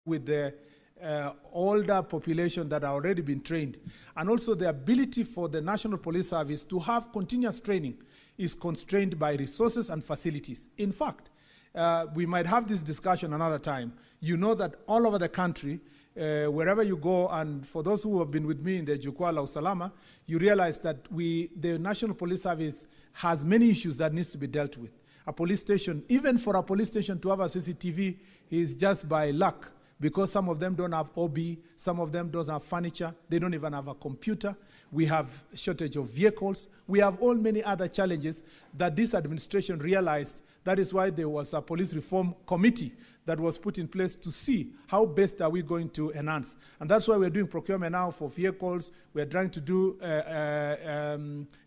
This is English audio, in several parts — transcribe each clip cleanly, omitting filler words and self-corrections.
with the older population that are already been trained. And also the ability for the National Police Service to have continuous training is constrained by resources and facilities. In fact, we might have this discussion another time. You know that all over the country, wherever you go, and for those who have been with me in the Jukwaa la Usalama, you realize that the National Police Service has many issues that needs to be dealt with. A police station, even for a police station to have a CCTV is just by luck, because some of them don't have OB, some of them don't have furniture, they don't even have a computer. We have shortage of vehicles. We have all many other challenges that this administration realized. That is why there was a police reform committee that was put in place to see how best are we going to enhance. And that's why we're doing procurement now for vehicles. We're trying to do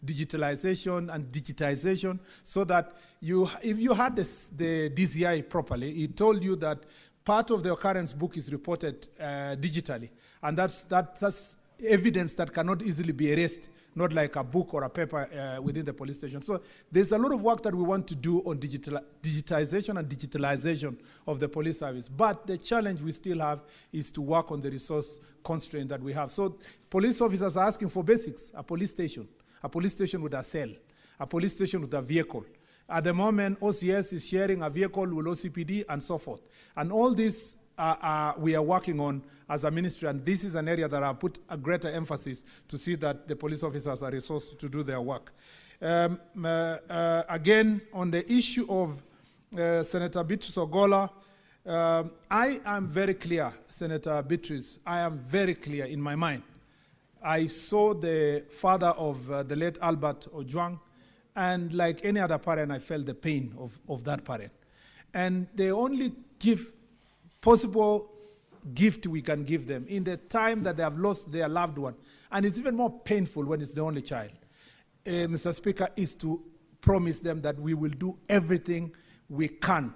digitalization and digitization so that if you had the DCI properly, it told you that part of the occurrence book is reported digitally. And that's evidence that cannot easily be erased, not like a book or a paper within the police station. So there's a lot of work that we want to do on digitization and digitalization of the police service. But the challenge we still have is to work on the resource constraint that we have. So police officers are asking for basics: a police station with a cell, a police station with a vehicle. At the moment, OCS is sharing a vehicle with OCPD and so forth. And all this we are working on as a ministry, and this is an area that I put a greater emphasis to see that the police officers are resourced to do their work. Again, on the issue of Senator Beatrice Ogola, I am very clear, Senator Beatrice, I am very clear in my mind. I saw the father of the late Albert Ojwang, and like any other parent, I felt the pain of that parent. And the only possible gift we can give them in the time that they have lost their loved one, and it's even more painful when it's the only child, Mr. Speaker, is to promise them that we will do everything we can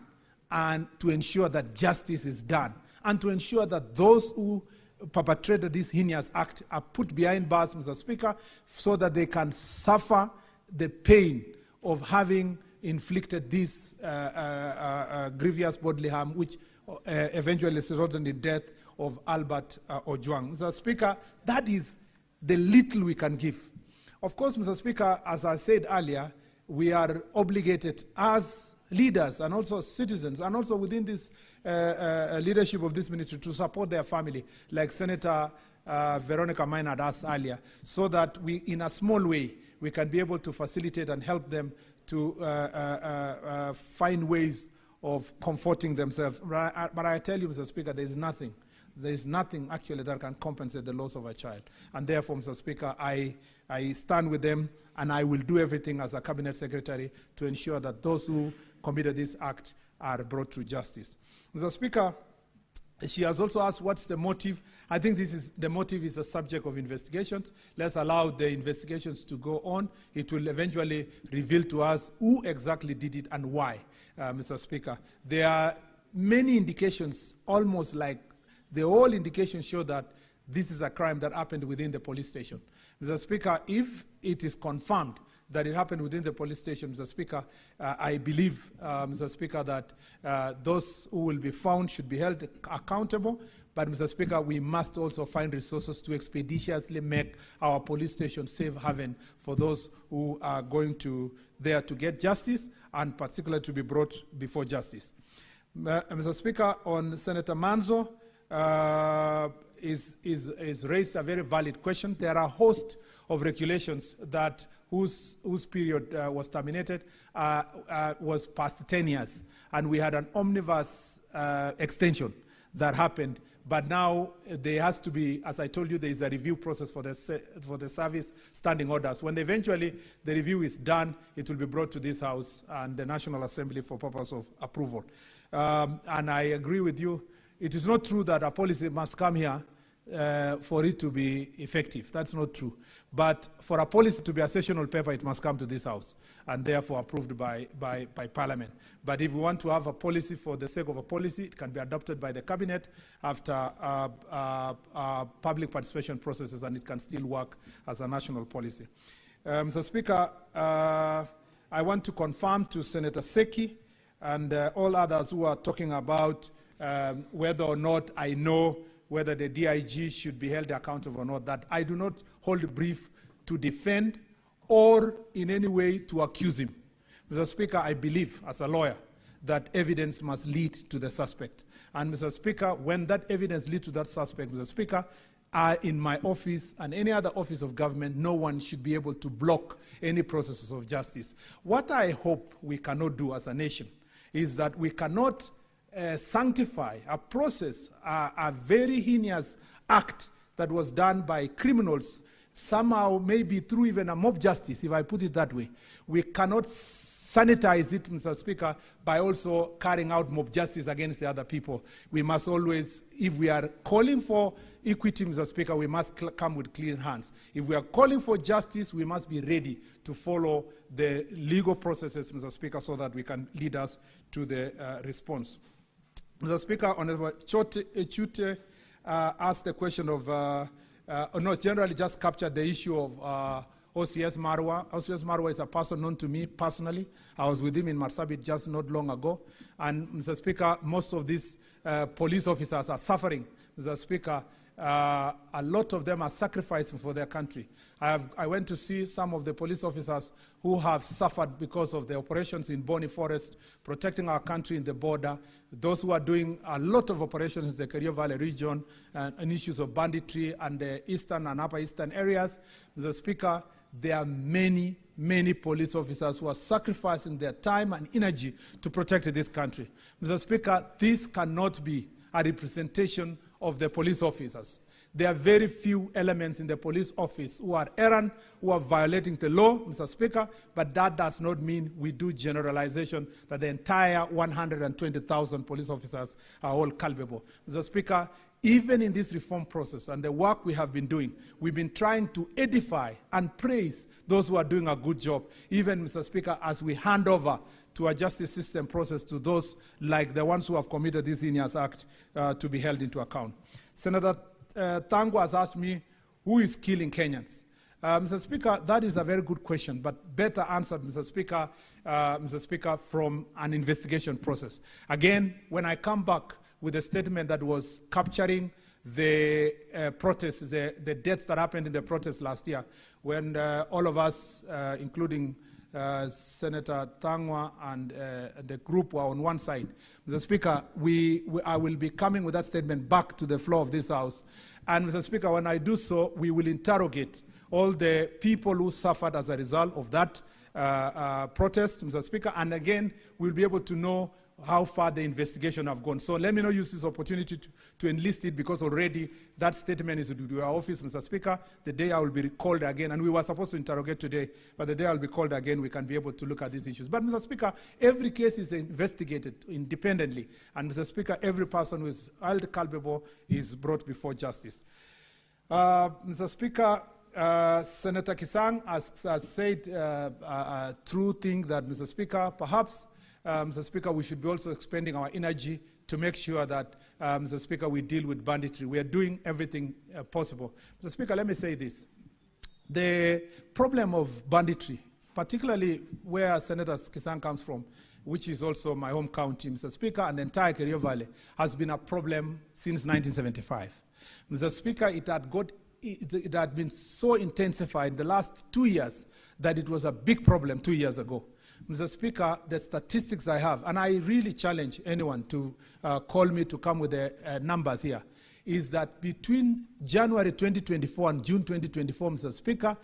and to ensure that justice is done, and to ensure that those who perpetrated this heinous act are put behind bars, Mr. Speaker, so that they can suffer the pain of having inflicted this grievous bodily harm, which eventually resulted in death of Albert Ojwang. Mr. Speaker, that is the little we can give. Of course, Mr. Speaker, as I said earlier, we are obligated as leaders and also citizens and also within this leadership of this ministry to support their family, like Senator Veronica Maynard asked earlier, so that we, in a small way, we can be able to facilitate and help them to find ways of comforting themselves. But I tell you, Mr. Speaker, there is nothing actually that can compensate the loss of a child. And therefore, Mr. Speaker, I stand with them, and I will do everything as a cabinet secretary to ensure that those who committed this act are brought to justice. Mr. Speaker, she has also asked what's the motive. I think the motive is a subject of investigation. Let's allow the investigations to go on. It will eventually reveal to us who exactly did it and why, Mr. Speaker. There are many indications, almost like the whole indications show that this is a crime that happened within the police station. Mr. Speaker, if it is confirmed that it happened within the police station, Mr. Speaker, I believe, Mr. Speaker, that those who will be found should be held accountable. But, Mr. Speaker, we must also find resources to expeditiously make our police station safe haven for those who are going there to get justice, and particularly to be brought before justice. Mr. Speaker, on Senator Manzo, is raised a very valid question. There are a host of regulations that whose period was terminated was past 10 years, and we had an omnibus extension that happened. But now there has to be, as I told you, there is a review process for the service standing orders. When eventually the review is done, it will be brought to this House and the National Assembly for purpose of approval. And I agree with you. It is not true that a policy must come here for it to be effective. That's not true. But for a policy to be a sessional paper, it must come to this House and therefore approved by Parliament. But if we want to have a policy for the sake of a policy, it can be adopted by the Cabinet after public participation processes, and it can still work as a national policy. Mr. Speaker, I want to confirm to Senator Seki and all others who are talking about whether or not I know whether the DIG should be held accountable or not, that I do not hold a brief to defend or in any way to accuse him. Mr. Speaker, I believe as a lawyer that evidence must lead to the suspect. And Mr. Speaker, when that evidence leads to that suspect, Mr. Speaker, in my office and any other office of government, no one should be able to block any processes of justice. What I hope we cannot do as a nation is that we cannot sanctify a process, a very heinous act that was done by criminals, somehow maybe through even a mob justice, if I put it that way. We cannot sanitize it, Mr. Speaker, by also carrying out mob justice against the other people. We must always, if we are calling for equity, Mr. Speaker, we must come with clean hands. If we are calling for justice, we must be ready to follow the legal processes, Mr. Speaker, so that we can lead us to the response. Mr. Speaker, Honorable Chute asked the question of, generally just captured the issue of OCS Marwa. OCS Marwa is a person known to me personally. I was with him in Marsabit just not long ago. And, Mr. Speaker, most of these police officers are suffering. Mr. Speaker, a lot of them are sacrificing for their country. I went to see some of the police officers who have suffered because of the operations in Boni Forest, protecting our country in the border, those who are doing a lot of operations in the Kerio Valley region, and issues of banditry and the eastern and upper eastern areas. Mr. Speaker, there are many, many police officers who are sacrificing their time and energy to protect this country. Mr. Speaker, this cannot be a representation of the police officers. There are very few elements in the police office who are errant, who are violating the law, Mr. Speaker, but that does not mean we do generalization that the entire 120,000 police officers are all culpable. Mr. Speaker, even in this reform process and the work we have been doing, we've been trying to edify and praise those who are doing a good job, even, Mr. Speaker, as we hand over to a justice system process to those like the ones who have committed this heinous act to be held into account. Senator Tango has asked me, who is killing Kenyans? Mr. Speaker, that is a very good question, but better answered, Mr. Speaker, from an investigation process. Again, when I come back with a statement that was capturing the protests, the deaths that happened in the protests last year, when all of us, including Senator Tangwa and the group were on one side. Mr. Speaker, I will be coming with that statement back to the floor of this House. And, Mr. Speaker, when I do so, we will interrogate all the people who suffered as a result of that protest, Mr. Speaker, and again, we'll be able to know how far the investigation have gone. So let me not use this opportunity to enlist it, because already that statement is to our office, Mr. Speaker. The day I will be called again, and we were supposed to interrogate today, but the day I will be called again, we can be able to look at these issues. But, Mr. Speaker, every case is investigated independently, and, Mr. Speaker, every person who is held culpable is brought before justice. Mr. Speaker, Senator Kisang has said a true thing that, Mr. Speaker, perhaps Mr. Speaker, we should be also expending our energy to make sure that, Mr. Speaker, we deal with banditry. We are doing everything possible. Mr. Speaker, let me say this. The problem of banditry, particularly where Senator Kisang comes from, which is also my home county, Mr. Speaker, and the entire Kerio Valley, has been a problem since 1975. Mr. Speaker, it had been so intensified in the last 2 years that it was a big problem 2 years ago. Mr. Speaker, the statistics I have, and I really challenge anyone to call me to come with the numbers here, is that between January 2024 and June 2024, Mr. Speaker,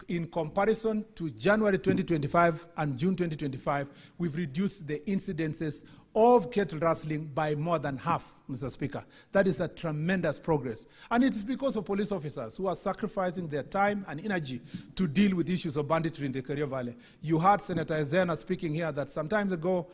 in comparison to January 2025 and June 2025, we've reduced the incidences of cattle rustling by more than half, Mr. Speaker. That is a tremendous progress. And it is because of police officers who are sacrificing their time and energy to deal with issues of banditry in the Kerio Valley. You heard Senator Ezena speaking here that some time ago,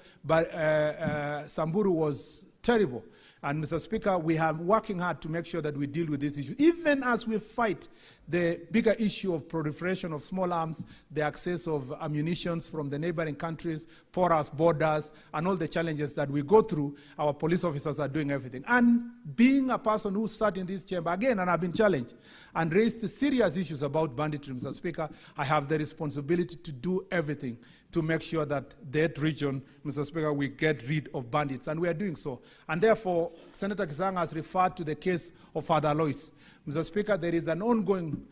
Samburu was terrible. And, Mr. Speaker, we are working hard to make sure that we deal with this issue, even as we fight the bigger issue of proliferation of small arms, the access of ammunition from the neighboring countries, porous borders, and all the challenges that we go through, our police officers are doing everything. And being a person who sat in this chamber again, and I've been challenged, and raised serious issues about banditry, Mr. Speaker, I have the responsibility to do everything to make sure that that region, Mr. Speaker, we get rid of bandits, and we are doing so. And therefore, Senator Kisang has referred to the case of Father Alois. Mr. Speaker, there is an ongoing,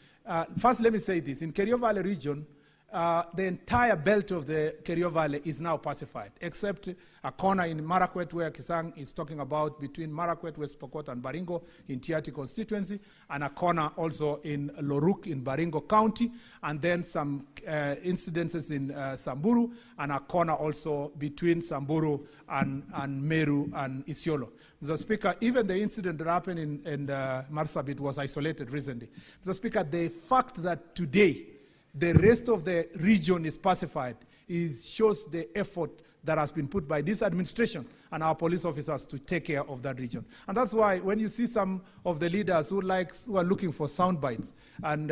first let me say this, in Kerio Valley region, the entire belt of the Kerio Valley is now pacified, except a corner in Marakwet where Kisang is talking about between Marakwet, West Pokot, and Baringo in Tiati constituency, and a corner also in Loruk in Baringo County, and then some incidences in Samburu, and a corner also between Samburu and Meru and Isiolo. Mr. Speaker, even the incident that happened in Marsabit was isolated recently. Mr. Speaker, the fact that today the rest of the region is pacified shows the effort that has been put by this administration and our police officers to take care of that region. And that's why when you see some of the leaders who are looking for sound bites and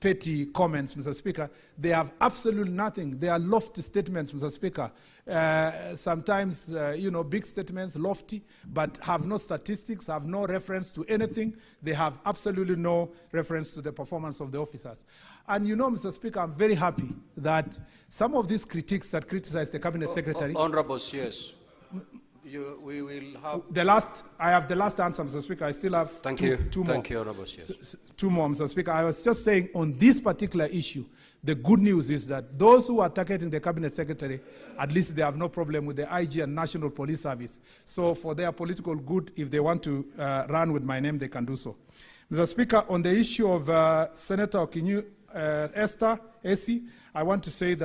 petty comments, Mr. Speaker, they have absolutely nothing. They are lofty statements, Mr. Speaker. Sometimes, big statements, lofty, but have no statistics, have no reference to anything. They have absolutely no reference to the performance of the officers. And Mr. Speaker, I'm very happy that some of these critiques that criticize the Cabinet Secretary... Honorable CS, we will have... I have the last answer, Mr. Speaker. I still have two more. Thank you, Honorable CS. Two more, Mr. Speaker. I was just saying on this particular issue, the good news is that those who are targeting the Cabinet Secretary, at least they have no problem with the IG and National Police Service. So for their political good, if they want to run with my name, they can do so. Mr. Speaker, on the issue of Senator Okinyu, Esther Esi, I want to say that